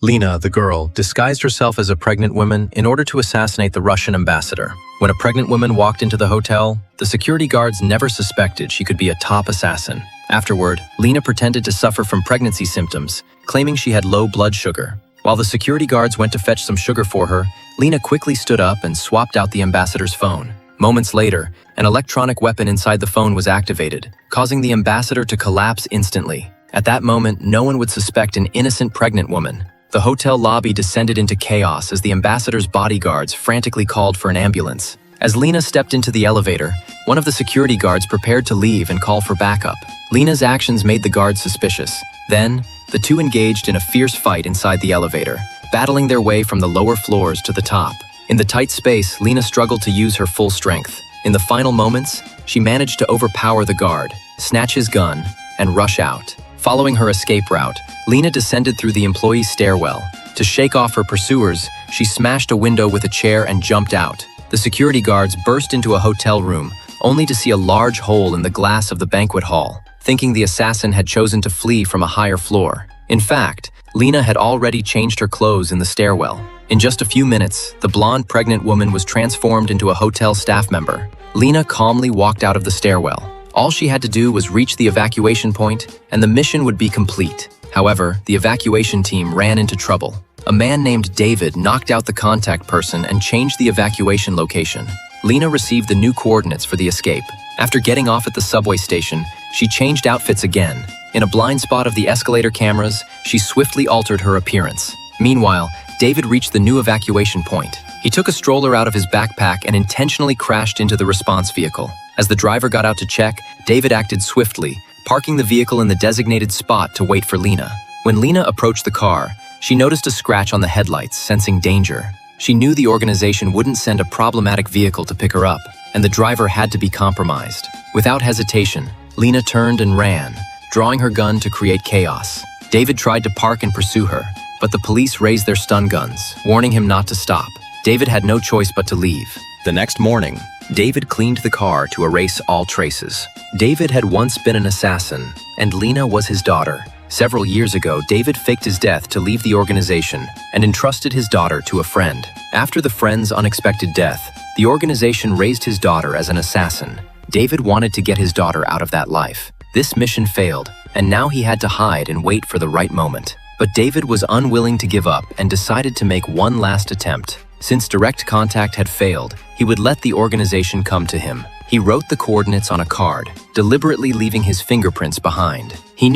Lena, the girl, disguised herself as a pregnant woman in order to assassinate the Russian ambassador. When a pregnant woman walked into the hotel, the security guards never suspected she could be a top assassin. Afterward, Lena pretended to suffer from pregnancy symptoms, claiming she had low blood sugar. While the security guards went to fetch some sugar for her, Lena quickly stood up and swapped out the ambassador's phone. Moments later, an electronic weapon inside the phone was activated, causing the ambassador to collapse instantly. At that moment, no one would suspect an innocent pregnant woman. The hotel lobby descended into chaos as the ambassador's bodyguards frantically called for an ambulance. As Lena stepped into the elevator, one of the security guards prepared to leave and call for backup. Lena's actions made the guards suspicious. Then, the two engaged in a fierce fight inside the elevator, battling their way from the lower floors to the top. In the tight space, Lena struggled to use her full strength. In the final moments, she managed to overpower the guard, snatch his gun, and rush out. Following her escape route, Lena descended through the employee's stairwell. To shake off her pursuers, she smashed a window with a chair and jumped out. The security guards burst into a hotel room, only to see a large hole in the glass of the banquet hall, thinking the assassin had chosen to flee from a higher floor. In fact, Lena had already changed her clothes in the stairwell. In just a few minutes, the blonde pregnant woman was transformed into a hotel staff member. Lena calmly walked out of the stairwell. All she had to do was reach the evacuation point, and the mission would be complete. However, the evacuation team ran into trouble. A man named David knocked out the contact person and changed the evacuation location. Lena received the new coordinates for the escape. After getting off at the subway station, she changed outfits again. In a blind spot of the escalator cameras, she swiftly altered her appearance. Meanwhile, David reached the new evacuation point. He took a stroller out of his backpack and intentionally crashed into the response vehicle. As the driver got out to check, David acted swiftly, parking the vehicle in the designated spot to wait for Lena. When Lena approached the car, she noticed a scratch on the headlights, sensing danger. She knew the organization wouldn't send a problematic vehicle to pick her up, and the driver had to be compromised. Without hesitation, Lena turned and ran, drawing her gun to create chaos. David tried to park and pursue her, but the police raised their stun guns, warning him not to stop. David had no choice but to leave. The next morning, David cleaned the car to erase all traces. David had once been an assassin, and Lena was his daughter. Several years ago, David faked his death to leave the organization and entrusted his daughter to a friend. After the friend's unexpected death, the organization raised his daughter as an assassin. David wanted to get his daughter out of that life. This mission failed, and now he had to hide and wait for the right moment. But David was unwilling to give up and decided to make one last attempt. Since direct contact had failed, he would let the organization come to him. He wrote the coordinates on a card, deliberately leaving his fingerprints behind. He knew